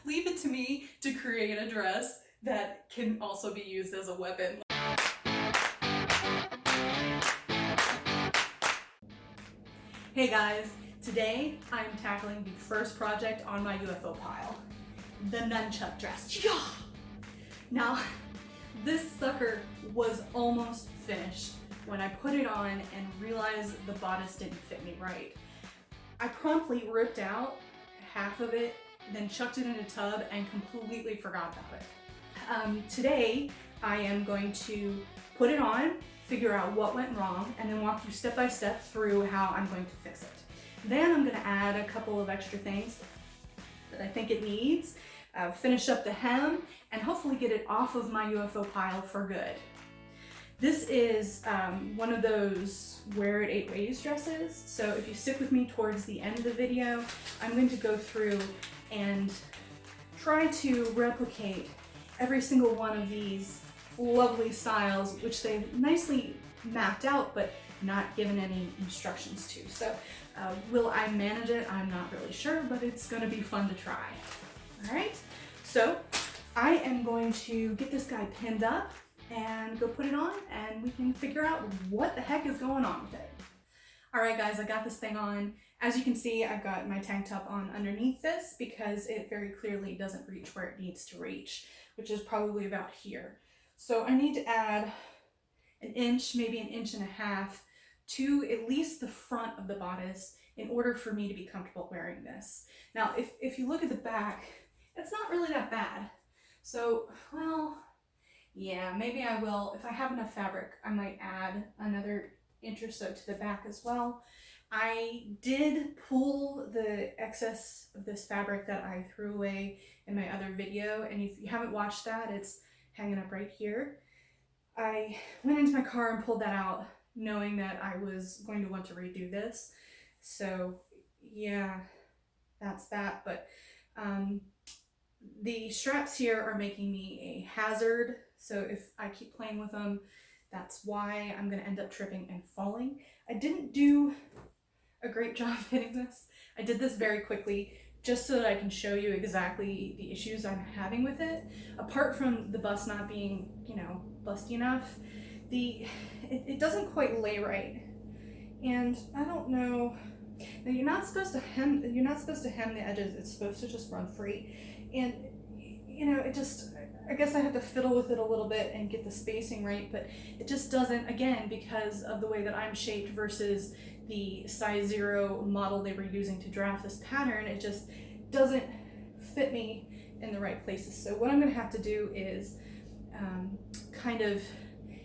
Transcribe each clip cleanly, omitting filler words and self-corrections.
leave it to me to create a dress that can also be used as a weapon. Hey guys, today I'm tackling the first project on my UFO pile, the nunchuck dress. Yeah! Now, this sucker was almost finished when I put it on and realized the bodice didn't fit me right. I promptly ripped out half of it, then chucked it in a tub and completely forgot about it. Today, I am going to put it on, figure out what went wrong, and then walk you step by step through how I'm going to fix it. Then I'm going to add a couple of extra things that I think it needs, finish up the hem, and hopefully get it off of my UFO pile for good. This is one of those wear it 8 ways dresses, so if you stick with me towards the end of the video, I'm going to go through and try to replicate every single one of these lovely styles, which they've nicely mapped out, but not given any instructions to. So will I manage it? I'm not really sure, but it's gonna be fun to try. All right, so I am going to get this guy pinned up and go put it on, and we can figure out what the heck is going on with it. All right guys, I got this thing on. As you can see, I've got my tank top on underneath this because it very clearly doesn't reach where it needs to reach, which is probably about here. So I need to add an inch, maybe an inch and a half to at least the front of the bodice in order for me to be comfortable wearing this. Now, if you look at the back, it's not really that bad. So, well, yeah, maybe I will. If I have enough fabric, I might add another inch or so to the back as well. I did pull the excess of this fabric that I threw away in my other video, and if you haven't watched that, it's hanging up right here. I went into my car and pulled that out, knowing that I was going to want to redo this. So yeah, that's that. But the straps here are making me a hazard. So if I keep playing with them, that's why I'm gonna end up tripping and falling. I didn't do a great job fitting this. I did this very quickly just so that I can show you exactly the issues I'm having with it. Apart from the bust not being, you know, busty enough, it doesn't quite lay right. And I don't know. Now you're not supposed to hem the edges. It's supposed to just run free. And you know, I guess I have to fiddle with it a little bit and get the spacing right, but it just doesn't, again, because of the way that I'm shaped versus the size 0 model they were using to draft this pattern. It just doesn't fit me in the right places. So what I'm going to have to do is kind of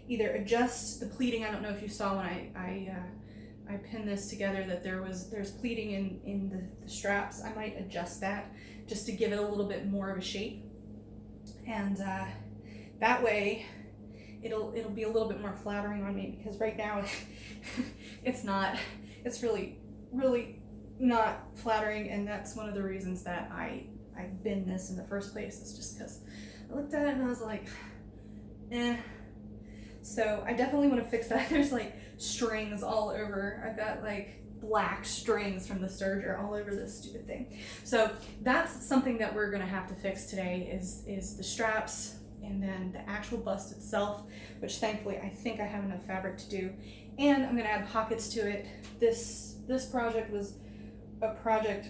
either adjust the pleating. I don't know if you saw when I pinned this together that there's pleating in the straps. I might adjust that just to give it a little bit more of a shape, and that way it'll be a little bit more flattering on me, because right now it's really not flattering, and that's one of the reasons that I binned this in the first place. It's just because I looked at it and I was like, eh. So I definitely want to fix that. There's like strings all over. I've got like black strings from the serger all over this stupid thing. So that's something that we're gonna have to fix today is the straps, and then the actual bust itself, which thankfully I think I have enough fabric to do. And I'm gonna add pockets to it. This project was a project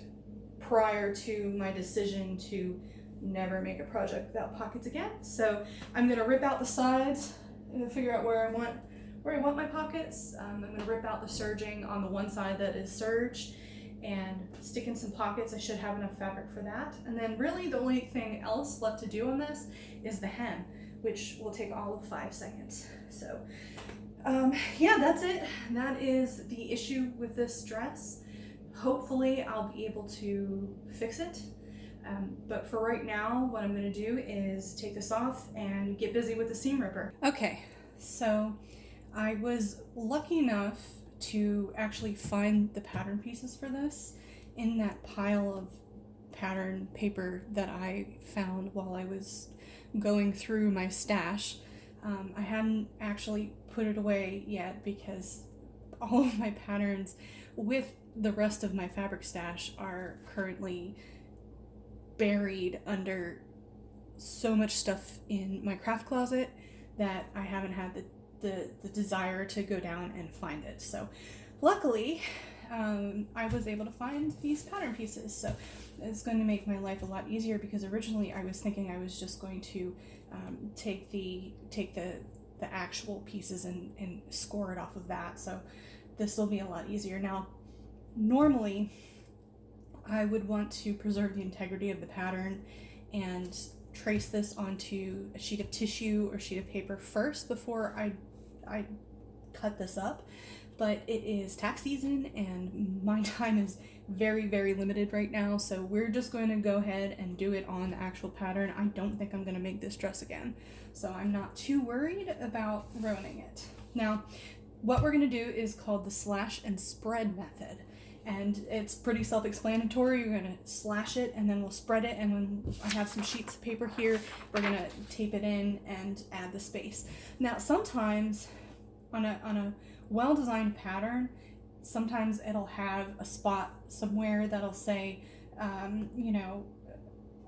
prior to my decision to never make a project without pockets again. So I'm gonna rip out the sides and figure out where I want my pockets. I'm gonna rip out the serging on the one side that is serged and stick in some pockets. I should have enough fabric for that. And then really the only thing else left to do on this is the hem, which will take all of 5 seconds. So yeah, that's it. That is the issue with this dress. Hopefully I'll be able to fix it. But for right now, what I'm gonna do is take this off and get busy with the seam ripper. Okay, so I was lucky enough to actually find the pattern pieces for this in that pile of pattern paper that I found while I was going through my stash. I hadn't actually put it away yet because all of my patterns with the rest of my fabric stash are currently buried under so much stuff in my craft closet that I haven't had the desire to go down and find it. So luckily, I was able to find these pattern pieces. So it's going to make my life a lot easier, because originally I was thinking I was just going to take the actual pieces and score it off of that. So this will be a lot easier. Now, normally I would want to preserve the integrity of the pattern and trace this onto a sheet of tissue or sheet of paper first before I cut this up, but it is tax season and my time is very, very limited right now, so we're just going to go ahead and do it on the actual pattern. I don't think I'm going to make this dress again, so I'm not too worried about ruining it. Now, what we're going to do is called the slash and spread method. And it's pretty self-explanatory. We're going to slash it and then we'll spread it, and when I have some sheets of paper here, we're going to tape it in and add the space. Now, sometimes on a well-designed pattern, sometimes it'll have a spot somewhere that'll say, you know,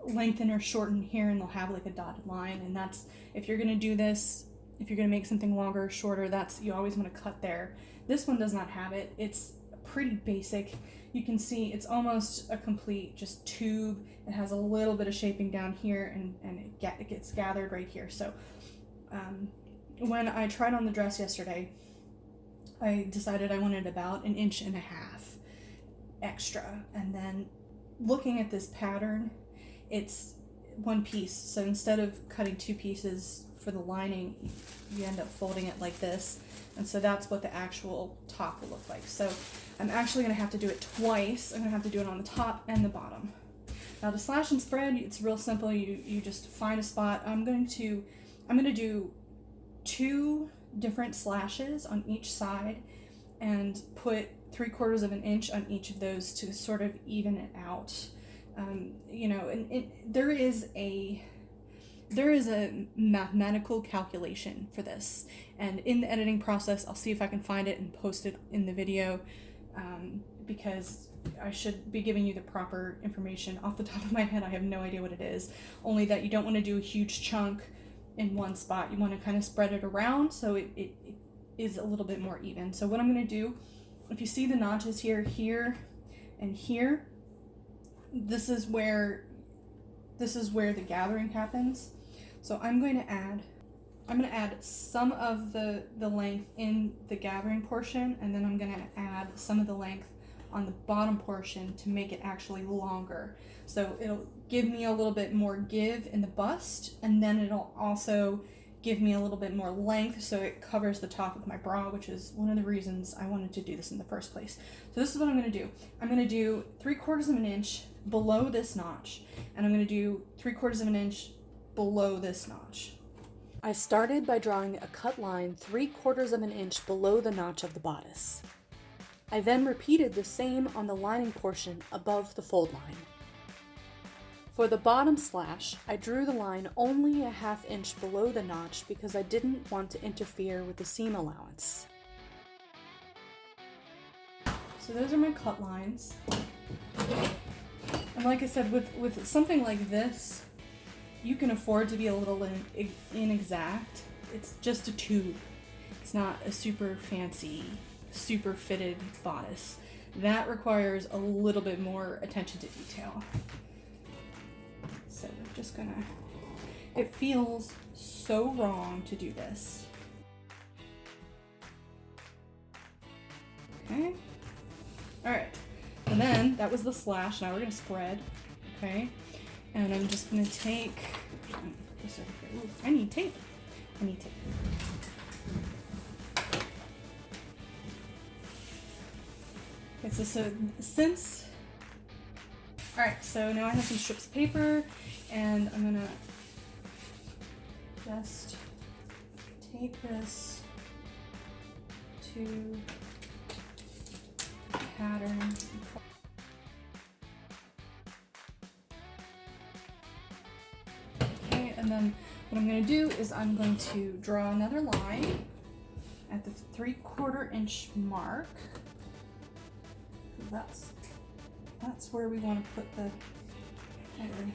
lengthen or shorten here, and they'll have like a dotted line, and that's, if you're going to do this, if you're going to make something longer or shorter, that's, you always want to cut there. This one does not have it. It's pretty basic. You can see it's almost a complete just tube. It has a little bit of shaping down here, and it gets gathered right here. So when I tried on the dress yesterday, I decided I wanted about 1.5 inches extra, and then looking at this pattern, it's one piece, so instead of cutting 2 pieces for the lining, you end up folding it like this, and so that's what the actual top will look like. So I'm actually going to have to do it twice. I'm going to have to do it on the top and the bottom. Now, to slash and spread, it's real simple. You just find a spot. I'm going to do 2 different slashes on each side and put 3/4 inch on each of those to sort of even it out. You know, and there is a mathematical calculation for this, and in the editing process I'll see if I can find it and post it in the video, because I should be giving you the proper information. Off the top of my head, I have no idea what it is, only that you don't want to do a huge chunk in one spot. You want to kind of spread it around so it is a little bit more even. So what I'm going to do, if you see the notches here, and here, this is where the gathering happens. So I'm going to add some of the length in the gathering portion, and then I'm going to add some of the length on the bottom portion to make it actually longer. So it'll give me a little bit more give in the bust, and then it'll also give me a little bit more length so it covers the top of my bra, which is one of the reasons I wanted to do this in the first place. So this is what I'm going to do. I'm going to do 3/4 inch below this notch, and I'm going to do 3/4 inch below this notch. I started by drawing a cut line 3/4 inch below the notch of the bodice. I then repeated the same on the lining portion above the fold line. For the bottom slash, I drew the line only 1/2 inch below the notch because I didn't want to interfere with the seam allowance. So those are my cut lines. And like I said, with something like this, you can afford to be a little inexact. It's just a tube. It's not a super fancy, super fitted bodice. That requires a little bit more attention to detail. So we're just gonna, it feels so wrong to do this. Okay. All right. And then that was the slash. Now we're gonna spread. Okay. And I'm just gonna take this over here. Ooh, I need tape. Okay, so since, all right, so now I have some strips of paper, and I'm gonna just tape this to the pattern. Okay, and then what I'm going to do is I'm going to draw another line at the 3/4 inch mark. That's where we want to put the pattern.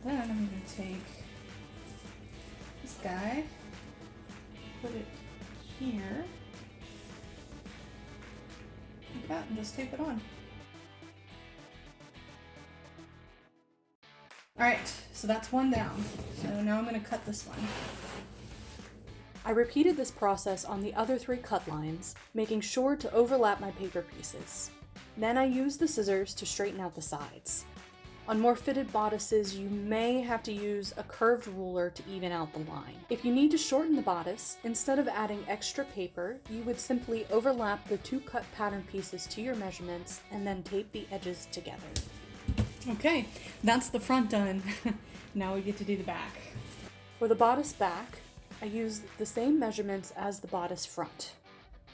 then I'm going to take this guy, put it here, like that, and just tape it on. Alright, so that's one down. So now I'm going to cut this one. I repeated this process on the other 3 cut lines, making sure to overlap my paper pieces. Then I used the scissors to straighten out the sides. On more fitted bodices, you may have to use a curved ruler to even out the line. If you need to shorten the bodice, instead of adding extra paper, you would simply overlap the 2 cut pattern pieces to your measurements and then tape the edges together. Okay, that's the front done. Now we get to do the back. For the bodice back, I used the same measurements as the bodice front.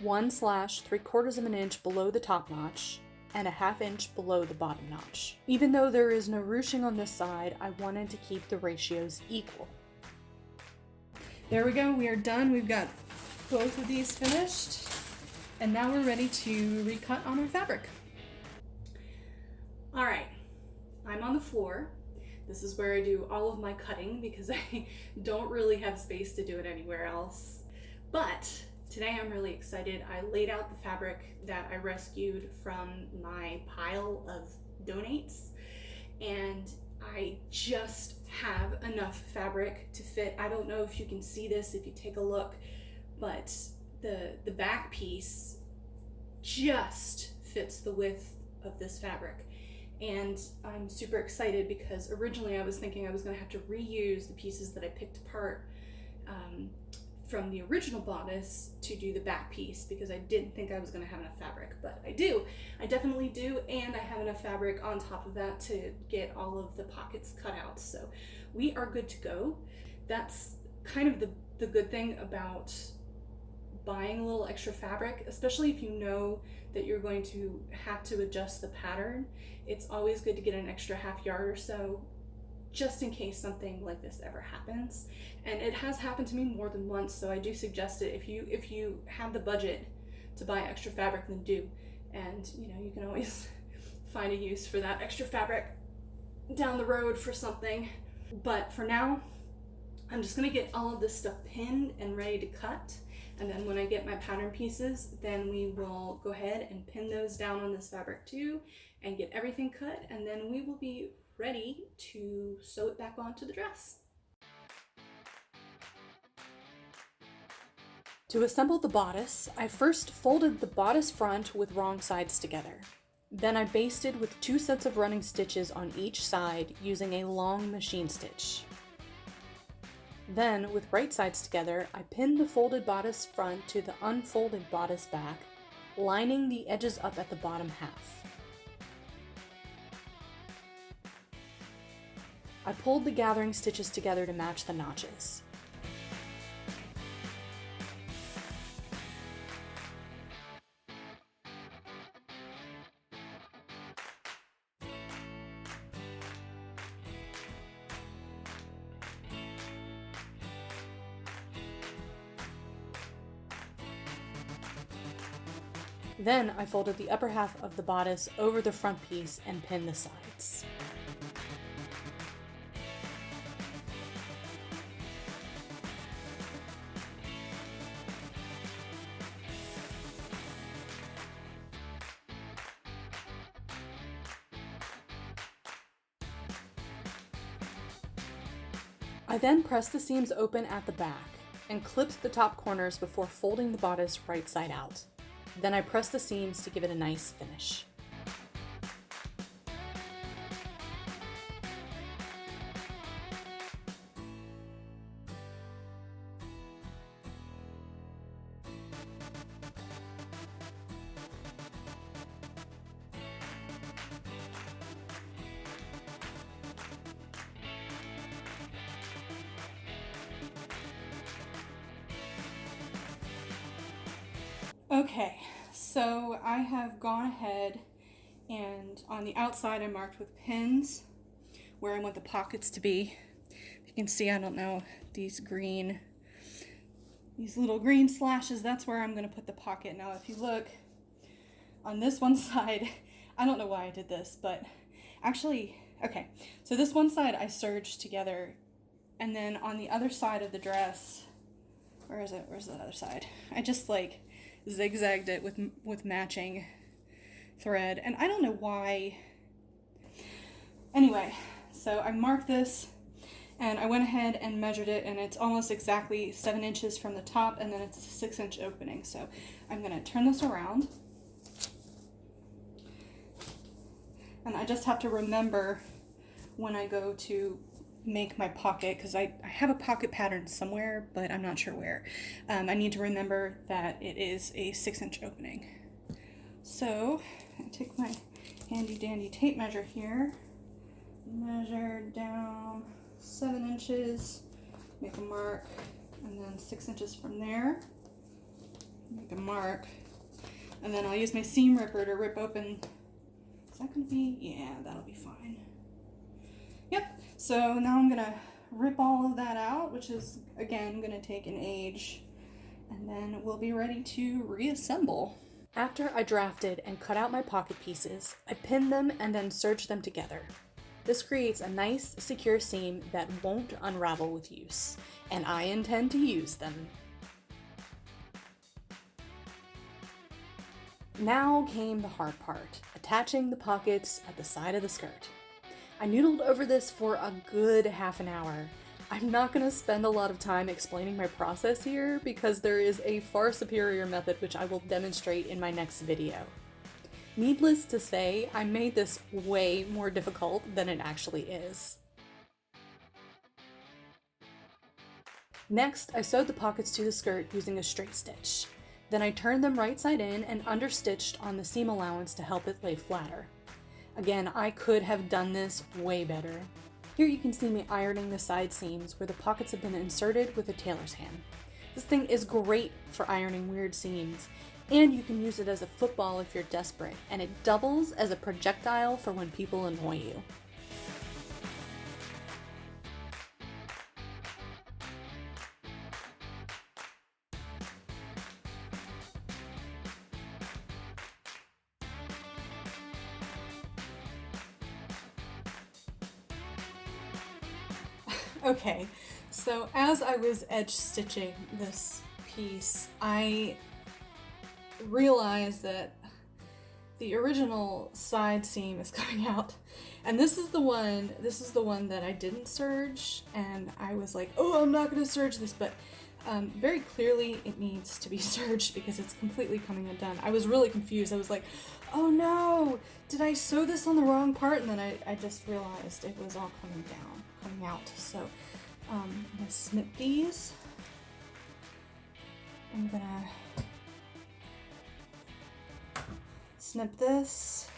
1/3/4 of an inch below the top notch, and a 1/2 inch below the bottom notch. Even though there is no ruching on this side, I wanted to keep the ratios equal. There we go, we are done. We've got both of these finished, and now we're ready to recut on our fabric. All right, I'm on the floor. This is where I do all of my cutting because I don't really have space to do it anywhere else. But today I'm really excited. I laid out the fabric that I rescued from my pile of donates, and I just have enough fabric to fit. I don't know if you can see this if you take a look, but the back piece just fits the width of this fabric. And I'm super excited because originally I was thinking I was going to have to reuse the pieces that I picked apart from the original bodice to do the back piece because I didn't think I was going to have enough fabric, but I do. I definitely do, and I have enough fabric on top of that to get all of the pockets cut out, so we are good to go. That's kind of the good thing about buying a little extra fabric, especially if you know that you're going to have to adjust the pattern. It's always good to get an extra 1/2 yard or so just in case something like this ever happens. And it has happened to me more than once, so I do suggest it. If you have the budget to buy extra fabric, then do. And you know, you can always find a use for that extra fabric down the road for something. But for now, I'm just gonna get all of this stuff pinned and ready to cut. And then when I get my pattern pieces, then we will go ahead and pin those down on this fabric too and get everything cut, and then we will be ready to sew it back onto the dress. To assemble the bodice, I first folded the bodice front with wrong sides together. Then I basted with 2 sets of running stitches on each side using a long machine stitch. Then, with right sides together, I pinned the folded bodice front to the unfolded bodice back, lining the edges up at the bottom half. I pulled the gathering stitches together to match the notches. Then I folded the upper half of the bodice over the front piece and pinned the sides. I then pressed the seams open at the back and clipped the top corners before folding the bodice right side out. Then I pressed the seams to give it a nice finish. Okay, so I have gone ahead and on the outside I marked with pins where I want the pockets to be. You can see, I don't know, these little green slashes, that's where I'm going to put the pocket. Now if you look on this one side, I don't know why I did this, but actually Okay, so this one side I serged together, and then on the other side of the dress, where is it? Where's the other side? I just like zigzagged it with matching thread, and I don't know why. Anyway, so I marked this, and I went ahead and measured it, and it's almost exactly 7 inches from the top, and then it's a 6-inch opening. So I'm gonna turn this around, and I just have to remember when I go to make my pocket, because I have a pocket pattern somewhere, but I'm not sure where. I need to remember that it is a 6-inch opening. So I take my handy dandy tape measure here, measure down 7 inches, make a mark, and then 6 inches from there, make a mark, and then I'll use my seam ripper to rip open. Is that gonna be? Yeah, that'll be fine. Yep, so now I'm gonna rip all of that out, which is, again, gonna take an age, and then we'll be ready to reassemble. After I drafted and cut out my pocket pieces, I pinned them and then serged them together. This creates a nice, secure seam that won't unravel with use, and I intend to use them. Now came the hard part, attaching the pockets at the side of the skirt. I noodled over this for a good half an hour. I'm not going to spend a lot of time explaining my process here because there is a far superior method which I will demonstrate in my next video. Needless to say, I made this way more difficult than it actually is. Next, I sewed the pockets to the skirt using a straight stitch. Then I turned them right side in and understitched on the seam allowance to help it lay flatter. Again, I could have done this way better. Here you can see me ironing the side seams where the pockets have been inserted with a tailor's hand. This thing is great for ironing weird seams, and you can use it as a football if you're desperate, and it doubles as a projectile for when people annoy you. Okay, so as I was edge stitching this piece, I realized that the original side seam is coming out, and this is the one that I didn't serge, and I was like, oh, I'm not going to serge this, but very clearly it needs to be serged because it's completely coming undone. I was really confused. I was like, oh no, did I sew this on the wrong part? And then I just realized it was all coming out. So I'm gonna snip these. I'm gonna snip this.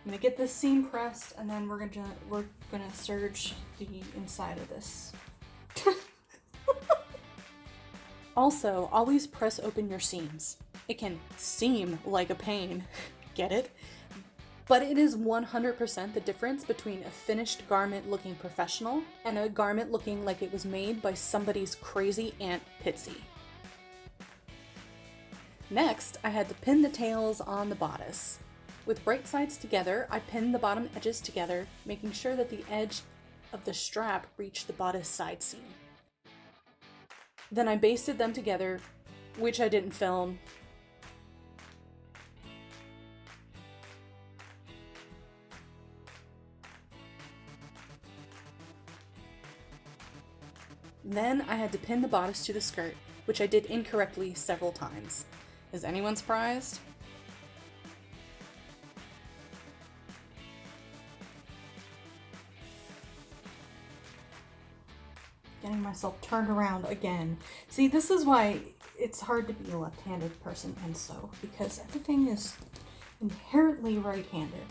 I'm gonna get this seam pressed, and then we're gonna serge the inside of this. Also, always press open your seams. It can seem like a pain, get it? But it is 100% the difference between a finished garment looking professional and a garment looking like it was made by somebody's crazy Aunt Pitsy. Next, I had to pin the tails on the bodice. With right sides together, I pinned the bottom edges together, making sure that the edge of the strap reached the bodice side seam. Then I basted them together, which I didn't film. Then I had to pin the bodice to the skirt, which I did incorrectly several times. Is anyone surprised? Getting myself turned around again. See, this is why it's hard to be a left-handed person and sew, because everything is inherently right-handed.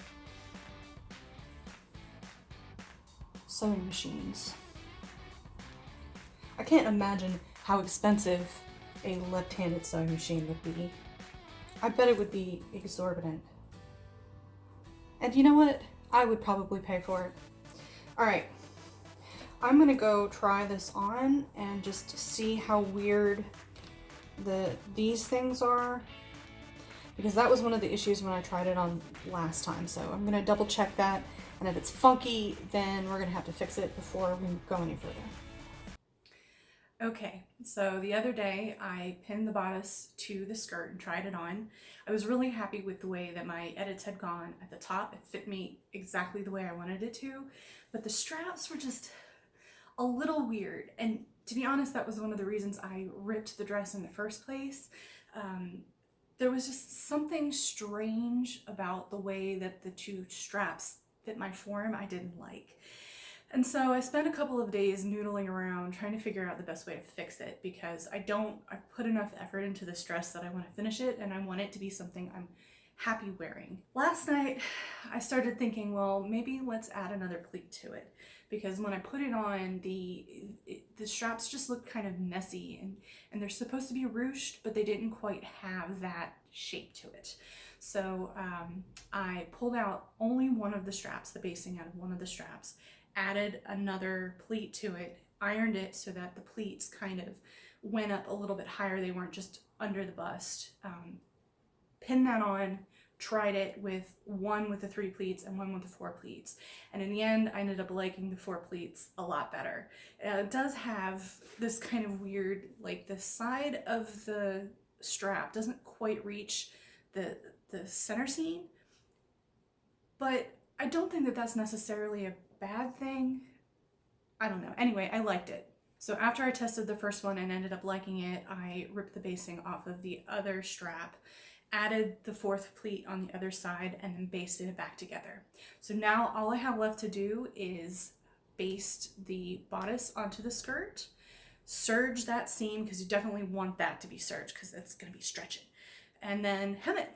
Sewing machines. I can't imagine how expensive a left-handed sewing machine would be. I bet it would be exorbitant. And you know what? I would probably pay for it. Alright, I'm gonna go try this on and just see how weird these things are. because that was one of the issues when I tried it on last time. So I'm gonna double check that, and if it's funky, then we're gonna have to fix it before we go any further. Okay, so the other day I pinned the bodice to the skirt and tried it on. I was really happy with the way that my edits had gone at the top. It fit me exactly the way I wanted it to, but the straps were just a little weird. And to be honest, that was one of the reasons I ripped the dress in the first place. There was just something strange about the way that the two straps fit my form I didn't like. And so I spent a couple of days noodling around trying to figure out the best way to fix it, because I put enough effort into this dress that I want to finish it, and I want it to be something I'm happy wearing. Last night I started thinking, well, maybe let's add another pleat to it, because when I put it on, the straps just look kind of messy, and they're supposed to be ruched, but they didn't quite have that shape to it. So I pulled out only one of the straps, the basting out of one of the straps, added another pleat to it, ironed it so that the pleats kind of went up a little bit higher. They weren't just under the bust. Pinned that on, tried it with one with the 3 pleats and one with the 4 pleats. And in the end, I ended up liking the 4 pleats a lot better. It does have this kind of weird, like the side of the strap doesn't quite reach the center seam, but I don't think that that's necessarily a bad thing. I don't know. Anyway, I liked it. So after I tested the first one and ended up liking it, I ripped the basting off of the other strap, added the 4th pleat on the other side, and then basted it back together. So now all I have left to do is baste the bodice onto the skirt, serge that seam, because you definitely want that to be serged because it's going to be stretching, and then hem it,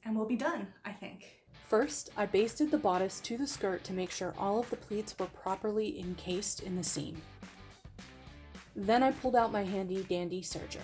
and we'll be done, I think. First, I basted the bodice to the skirt to make sure all of the pleats were properly encased in the seam. Then I pulled out my handy dandy serger.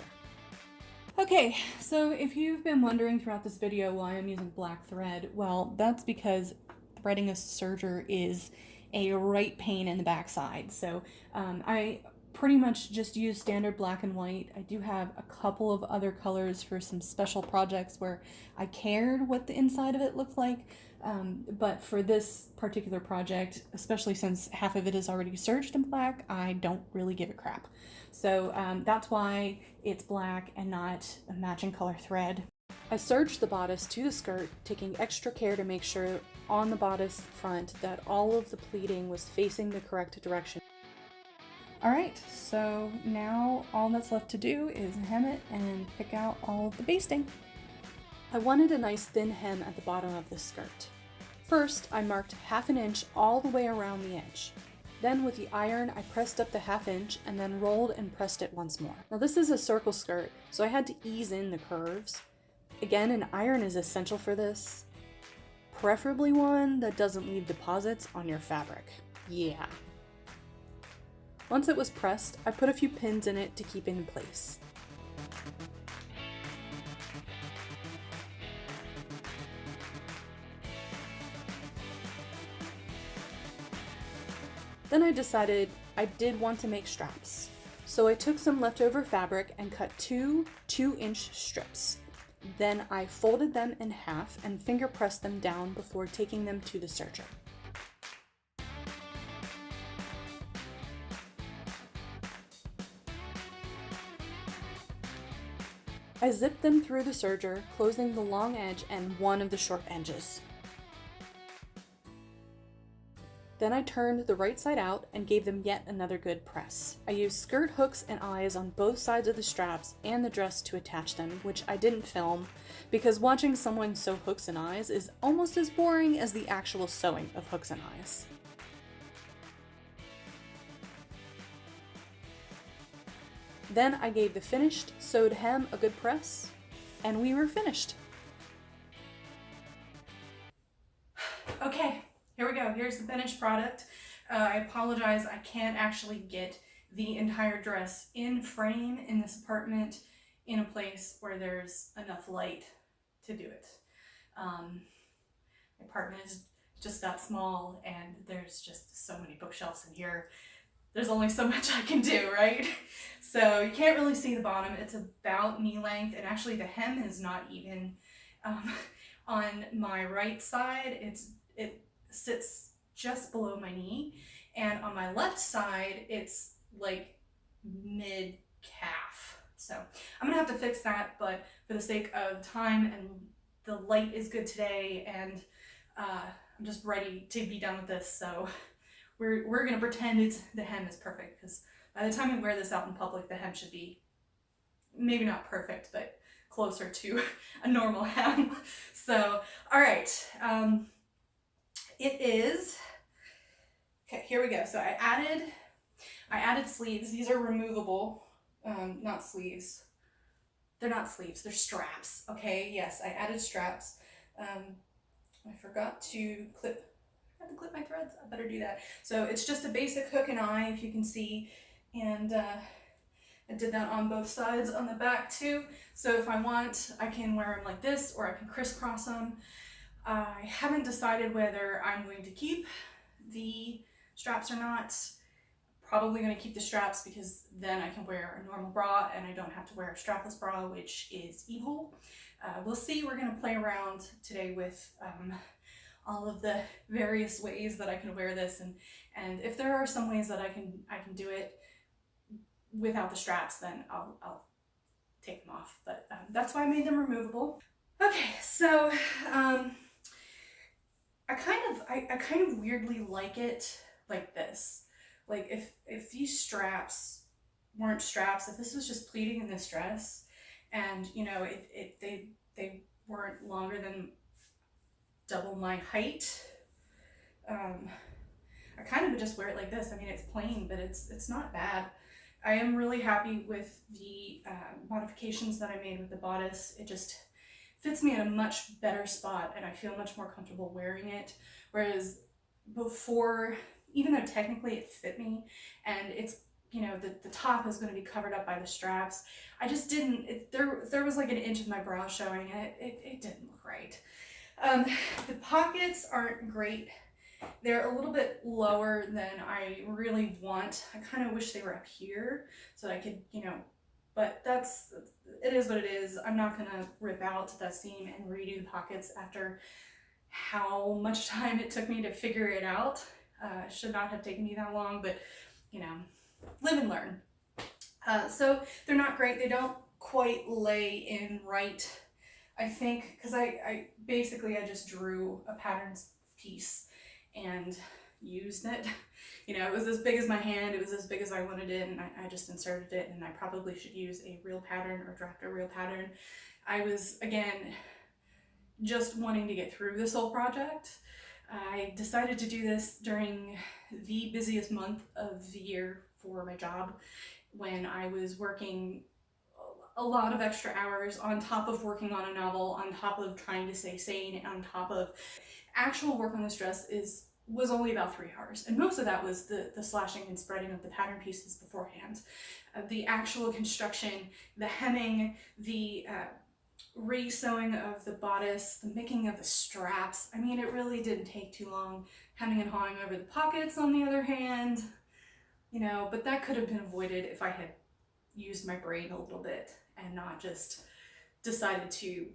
Okay, so if you've been wondering throughout this video why I'm using black thread, well, that's because threading a serger is a right pain in the backside. So I pretty much just use standard black and white. I do have a couple of other colors for some special projects where I cared what the inside of it looked like. But for this particular project, especially since half of it is already serged in black, I don't really give a crap. So that's why it's black and not a matching color thread. I serged the bodice to the skirt, taking extra care to make sure on the bodice front that all of the pleating was facing the correct direction. Alright, so now all that's left to do is hem it and pick out all of the basting. I wanted a nice thin hem at the bottom of the skirt. First, I marked 1/2 inch all the way around the edge. Then with the iron, I pressed up the 1/2 inch and then rolled and pressed it once more. Now this is a circle skirt, so I had to ease in the curves. Again, an iron is essential for this. Preferably one that doesn't leave deposits on your fabric. Yeah. Once it was pressed, I put a few pins in it to keep it in place. Then I decided I did want to make straps. So I took some leftover fabric and cut 2 2-inch strips. Then I folded them in half and finger pressed them down before taking them to the serger. I zipped them through the serger, closing the long edge and one of the short edges. Then I turned the right side out and gave them yet another good press. I used skirt hooks and eyes on both sides of the straps and the dress to attach them, which I didn't film because watching someone sew hooks and eyes is almost as boring as the actual sewing of hooks and eyes. Then I gave the finished sewed hem a good press, and we were finished. Okay, here we go. Here's the finished product. I apologize, I can't actually get the entire dress in frame in this apartment in a place where there's enough light to do it. My apartment is just that small and there's just so many bookshelves in here. There's only so much I can do, right? So you can't really see the bottom. It's about knee length, and actually the hem is not even On my right side, it sits just below my knee, and on my left side, it's like mid calf. So I'm gonna have to fix that, but for the sake of time and the light is good today, and I'm just ready to be done with this. So we're gonna pretend the hem is perfect, because by the time we wear this out in public, the hem should be maybe not perfect, but closer to a normal hem. So, all right, it is, okay, here we go. So I added sleeves. These are removable, not sleeves. They're not sleeves, they're straps, okay? Yes, I added straps. I forgot to clip my threads. I better do that. So it's just a basic hook and eye, if you can see, and I did that on both sides on the back too. So if I want, I can wear them like this, or I can crisscross them. I haven't decided whether I'm going to keep the straps or not. Probably going to keep the straps, because then I can wear a normal bra and I don't have to wear a strapless bra, which is evil. We'll see. We're going to play around today with all of the various ways that I can wear this, and if there are some ways that I can do it without the straps, then I'll take them off. But that's why I made them removable. Okay, so I kind of weirdly like it like this. Like if these straps weren't straps, if this was just pleating in this dress, and you know they weren't longer than double my height, I kind of would just wear it like this. I mean, it's plain, but it's not bad. I am really happy with the modifications that I made with the bodice. It just fits me in a much better spot, and I feel much more comfortable wearing it. Whereas before, even though technically it fit me, and it's, you know, the top is going to be covered up by the straps, I just didn't, there was like an inch of my bra showing, and it didn't look right. The pockets aren't great. They're a little bit lower than I really want. I kind of wish they were up here so that I could, you know, but it is what it is. I'm not gonna rip out that seam and redo the pockets after how much time it took me to figure it out. Should not have taken me that long, but you know, live and learn. So they're not great. They don't quite lay in right, I think, because I basically just drew a pattern piece and used it. You know, it was as big as my hand, it was as big as I wanted it, and I just inserted it, and I probably should use a real pattern or draft a real pattern. I was, again, just wanting to get through this whole project. I decided to do this during the busiest month of the year for my job, when I was working a lot of extra hours on top of working on a novel, on top of trying to stay sane, on top of actual work on this dress was only about 3 hours, and most of that was the slashing and spreading of the pattern pieces beforehand. The actual construction, the hemming, the re-sewing of the bodice, the making of the straps. I mean, it really didn't take too long. Hemming and hawing over the pockets, on the other hand, you know, but that could have been avoided if I had used my brain a little bit and not just decided to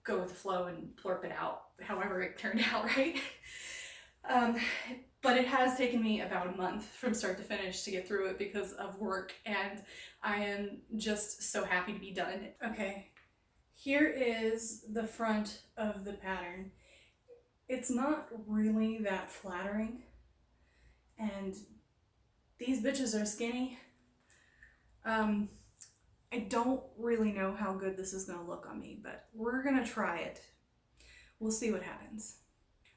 go with the flow and blurp it out however it turned out, right? But it has taken me about a month from start to finish to get through it because of work, and I am just so happy to be done. Okay, here is the front of the pattern. It's not really that flattering, and these bitches are skinny. I don't really know how good this is gonna look on me, but we're gonna try it. We'll see what happens.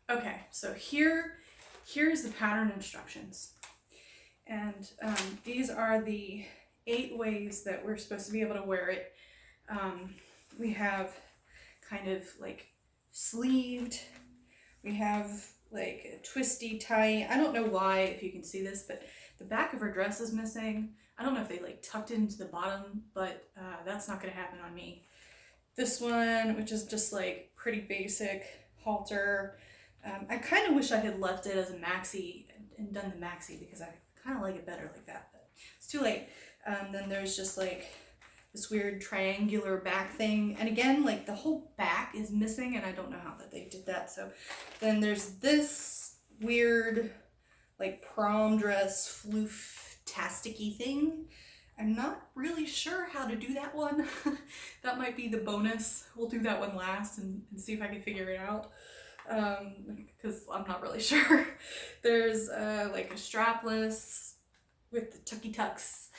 Okay, so here's the pattern instructions. And these are the 8 ways that we're supposed to be able to wear it. We have kind of like sleeved, we have like a twisty tie. I don't know why, if you can see this, but the back of her dress is missing. I don't know if they like tucked it into the bottom, but that's not gonna happen on me. This one, which is just like pretty basic halter. I kind of wish I had left it as a maxi and done the maxi, because I kind of like it better like that, but it's too late. Then there's just like this weird triangular back thing. And again, like the whole back is missing and I don't know how that they did that. So then there's this weird like prom dress floof-tasticky thing. I'm not really sure how to do that one. That might be the bonus. We'll do that one last and see if I can figure it out. Because I'm not really sure. There's like a strapless with the tucky tucks.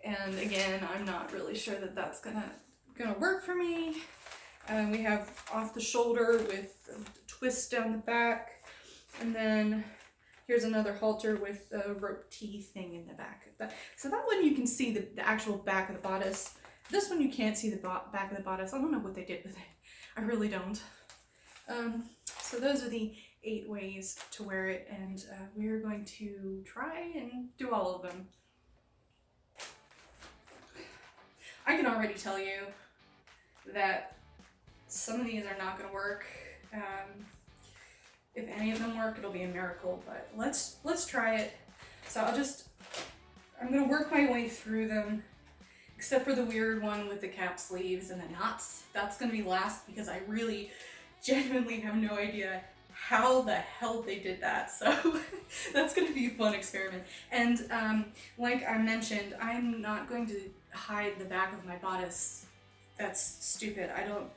And again, I'm not really sure that that's gonna work for me. We have off the shoulder with a twist down the back. And then here's another halter with a rope tee thing in the back. So that one you can see the actual back of the bodice. This one you can't see the back of the bodice. I don't know what they did with it. I really don't. So those are the 8 ways to wear it, and we're going to try and do all of them. I can already tell you that some of these are not going to work. If any of them work, it'll be a miracle, but let's try it. So I'm going to work my way through them, except for the weird one with the cap sleeves and the knots. That's going to be last because I really genuinely have no idea how the hell they did that. So that's going to be a fun experiment. And like I mentioned, I'm not going to hide the back of my bodice. That's stupid. I don't...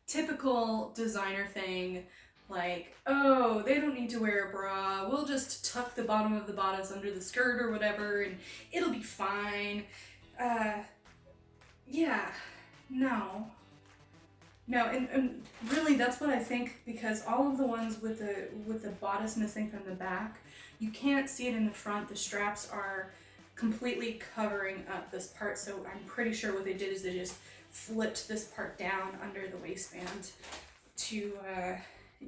Typical designer thing, like, oh, they don't need to wear a bra, we'll just tuck the bottom of the bodice under the skirt or whatever and it'll be fine. Yeah, no, and really that's what I think, because all of the ones with the bodice missing from the back, you can't see it in the front. The straps are completely covering up this part, so I'm pretty sure what they did is they just flipped this part down under the waistband to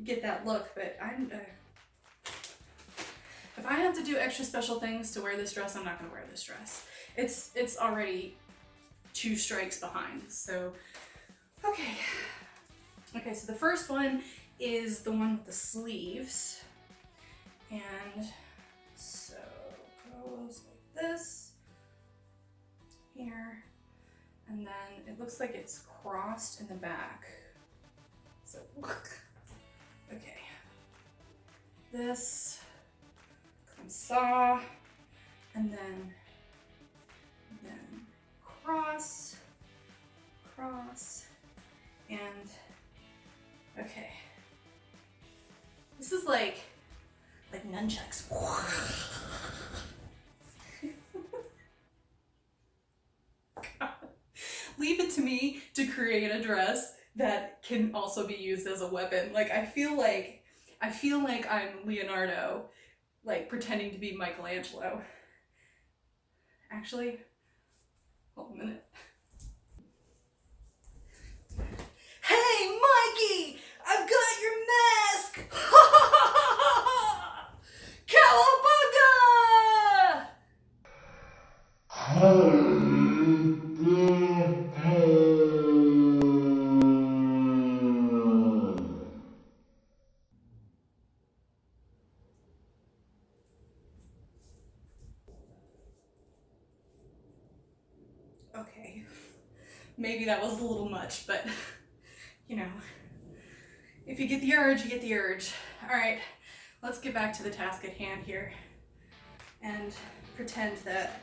get that look. But if I have to do extra special things to wear this dress, I'm not going to wear this dress. It's already 2 strikes behind. So okay, so the first one is the one with the sleeves, and so goes like this here. And then it looks like it's crossed in the back. So, okay. This comes saw, and then cross, and okay. This is like nunchucks. Leave it to me to create a dress that can also be used as a weapon. Like, I feel like I'm Leonardo, like pretending to be Michelangelo. Actually, hold a minute. Hey, Mikey! I've got your mask! Cowabunga! Okay, maybe that was a little much, but you know, if you get the urge, you get the urge. All right, let's get back to the task at hand here and pretend that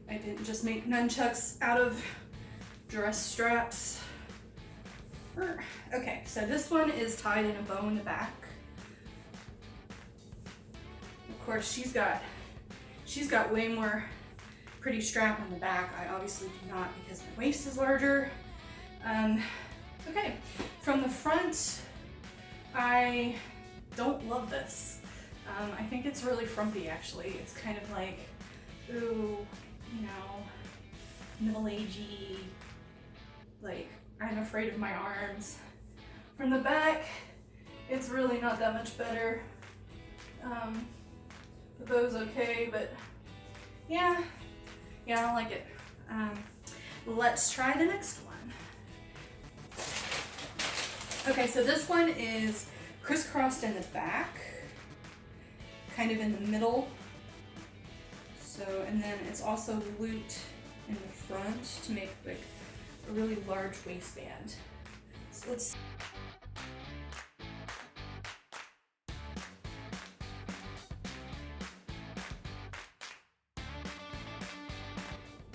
I didn't just make nunchucks out of dress straps. Okay, so this one is tied in a bow in the back. Of course, she's got way more pretty strap on the back. I obviously do not, because my waist is larger. Okay, from the front, I don't love this. I think it's really frumpy, actually. It's kind of like, ooh, you know, middle-agey, like, I'm afraid of my arms. From the back, it's really not that much better. The bow's okay, but yeah, I don't like it. Let's try the next one. Okay, so this one is crisscrossed in the back, kind of in the middle. So, and then it's also looped in the front to make like a really large waistband. So let's.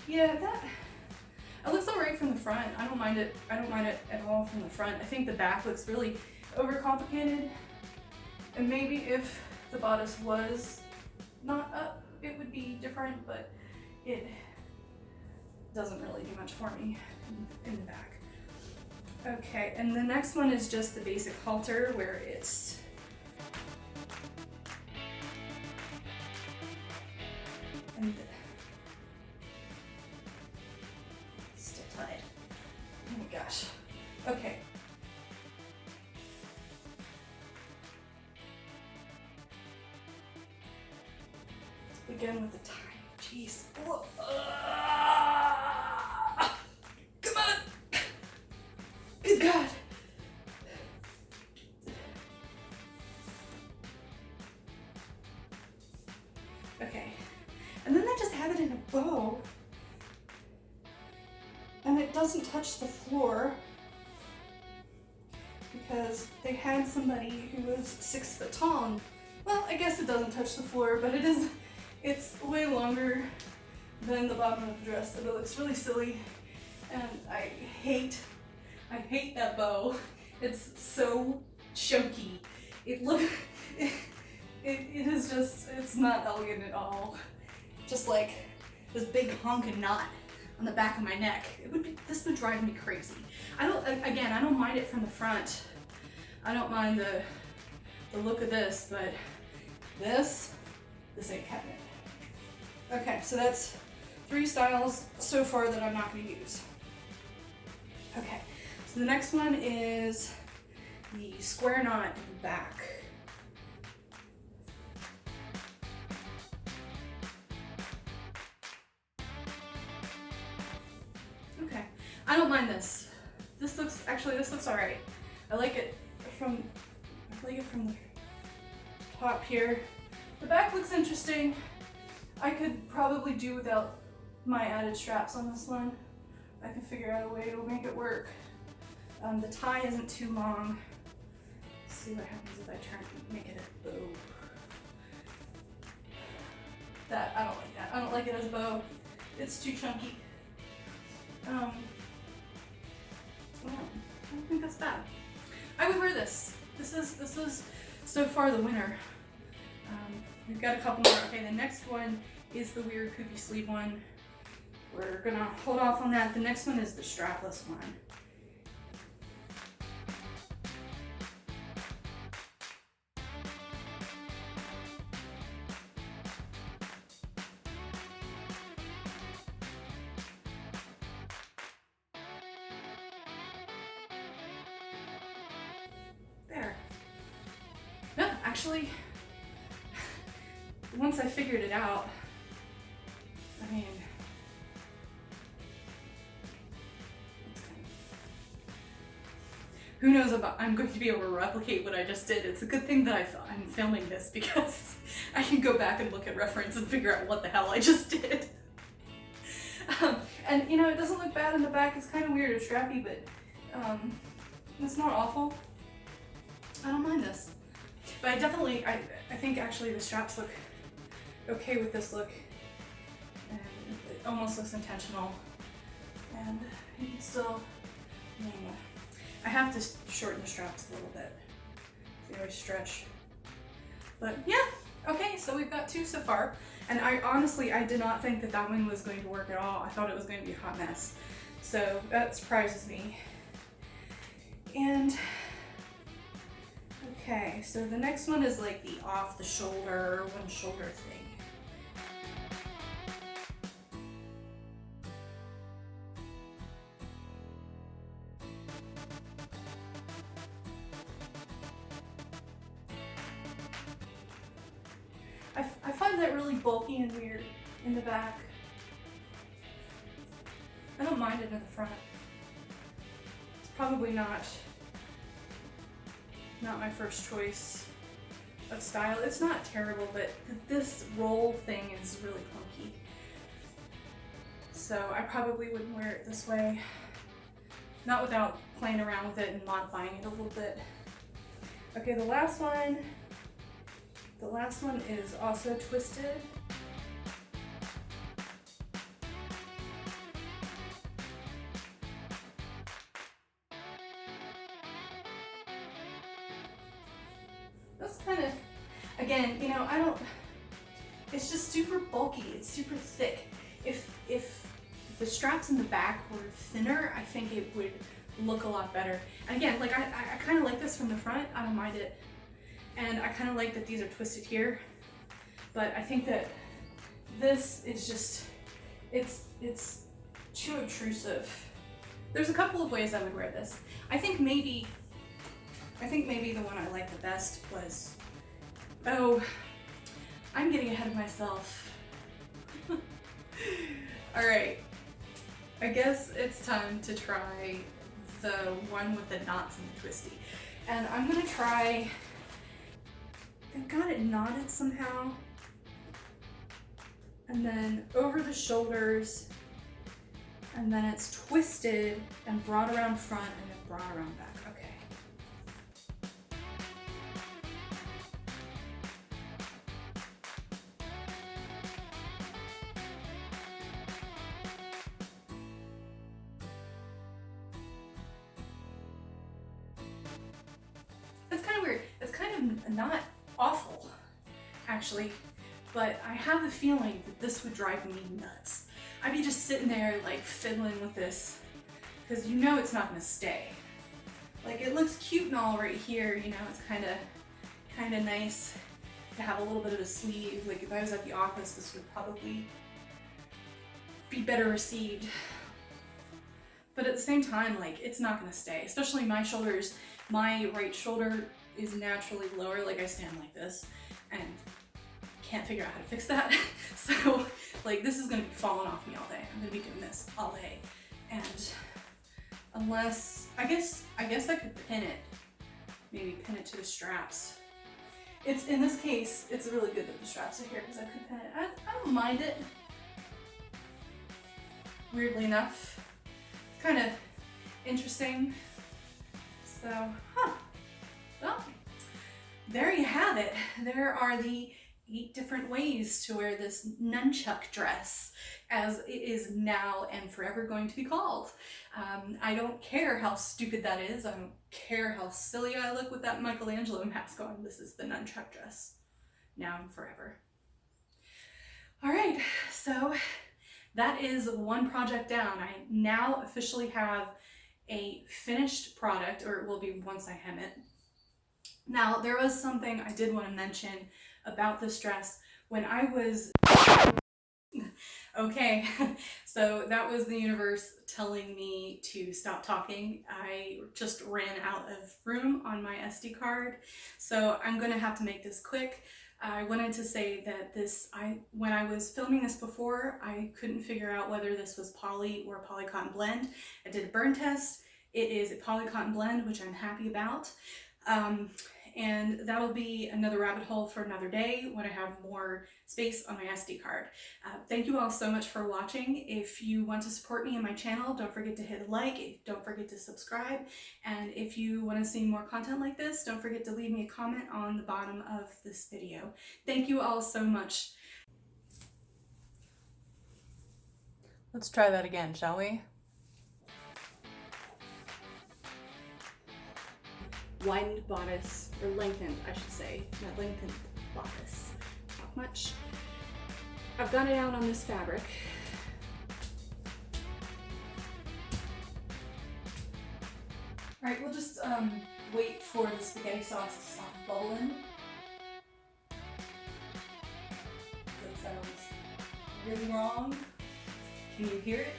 Yeah, it looks alright from the front. I don't mind it. I don't mind it at all from the front. I think the back looks really overcomplicated. And maybe if the bodice was not up, it would be different, but it doesn't really do much for me in the back. Okay, and the next one is just the basic halter where it's and still tied. Oh my gosh. Okay. Again with the tie. Jeez. Whoa. Come on. Good God. Okay. And then they just have it in a bow. And it doesn't touch the floor because they had somebody who was 6 foot tall. And, well, I guess it doesn't touch the floor, but it's way longer than the bottom of the dress, and it looks really silly. And I hate that bow. It's so chunky. It is just, it's not elegant at all. Just like this big honking knot on the back of my neck. This would drive me crazy. I don't mind it from the front. I don't mind the look of this, but this ain't cutting it. Okay, so that's 3 styles so far that I'm not going to use. Okay, so the next one is the square knot in the back. Okay, I don't mind this. This looks alright. I like it from the top here. The back looks interesting. I could probably do without my added straps on this one. I can figure out a way to make it work. The tie isn't too long. Let's see what happens if I make it a bow. I don't like that. I don't like it as a bow. It's too chunky. I don't think that's bad. I would wear this. This is so far the winner. We've got a couple more. Okay, the next one is the weird poofy sleeve one. We're gonna hold off on that. The next one is the strapless one. There. No, actually, once I figured it out, I mean, who knows about, I'm going to be able to replicate what I just did. It's a good thing that I'm filming this because I can go back and look at reference and figure out what the hell I just did. And you know, it doesn't look bad in the back. It's kind of weird or strappy, but it's not awful. I don't mind this. But I think actually the straps look okay with this look. And it almost looks intentional. And you can still, I have to shorten the straps a little bit. They always stretch. But yeah, okay, so we've got 2 so far. And I did not think that one was going to work at all. I thought it was going to be a hot mess. So that surprises me. And okay, so the next one is like the off the shoulder, one shoulder thing. I find that really bulky and weird in the back. I don't mind it in the front. It's probably not my first choice of style. It's not terrible, but this roll thing is really clunky. so I probably wouldn't wear it this way. Not without playing around with it and modifying it a little bit. Okay, the last one is also twisted. That's kind of, again, you know, it's just super bulky, it's super thick. If the straps in the back were thinner, I think it would look a lot better. And again, like I kind of like this from the front, I don't mind it. And I kind of like that these are twisted here, but I think that this is just, it's too obtrusive. There's a couple of ways I would wear this. I think maybe the one I like the best was, oh, I'm getting ahead of myself. All right, I guess it's time to try the one with the knots and the twisty. And I'm gonna try, I've got it knotted somehow. And then over the shoulders, and then it's twisted and brought around front and then brought around back. Okay. It's kind of weird. It's kind of not awful, actually, but I have the feeling that this would drive me nuts. I'd be just sitting there like fiddling with this, because you know it's not gonna stay. Like, it looks cute and all right here, you know, it's kind of nice to have a little bit of a sleeve. Like, if I was at the office, this would probably be better received. But at the same time, like, it's not gonna stay, especially my shoulders. My right shoulder is naturally lower, like I stand like this, and can't figure out how to fix that. So, like, this is gonna be falling off me all day. I'm gonna be doing this all day. And unless, I guess I could pin it. Maybe pin it to the straps. It's, in this case, it's really good that the straps are here because I could pin it. I don't mind it. Weirdly enough. It's kind of interesting. So, well, there you have it. There are the 8 different ways to wear this nunchuck dress, as it is now and forever going to be called. I don't care how stupid that is. I don't care how silly I look with that Michelangelo mask on. This is the nunchuck dress, now and forever. All right, so that is one project down. I now officially have a finished product, or it will be once I hem it. Now, there was something I did want to mention about this dress when I was, okay, so that was the universe telling me to stop talking. I just ran out of room on my SD card, so I'm gonna have to make this quick. I wanted to say that when I was filming this before, I couldn't figure out whether this was poly or poly cotton blend. I did a burn test. It is a poly cotton blend, which I'm happy about. And that'll be another rabbit hole for another day when I have more space on my SD card. Thank you all so much for watching. If you want to support me and my channel, don't forget to hit a like, don't forget to subscribe, and if you want to see more content like this, don't forget to leave me a comment on the bottom of this video. Thank you all so much. Let's try that again, shall we? Widened bodice, or lengthened, I should say, not lengthened bodice. Not much. I've got it out on this fabric. All right, we'll just wait for the spaghetti sauce to stop bubbling. That sounds really wrong. Can you hear it?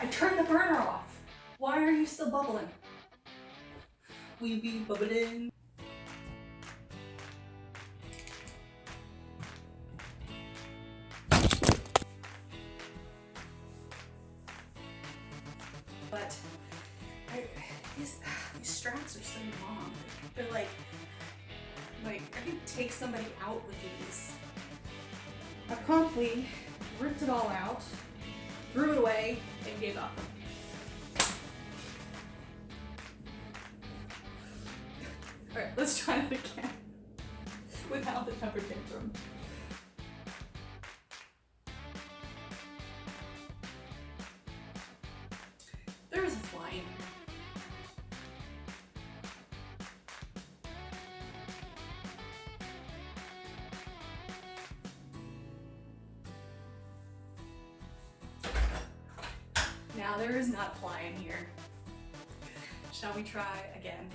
I turned the burner off. Why are you still bubbling? We be bubbling. But these straps are so long. They're like every take somebody out with these. I promptly ripped it all out, threw it away, and gave up. Alright, let's try it again without the temper tantrum. There is a fly in here. Now there is not a fly in here. Shall we try again?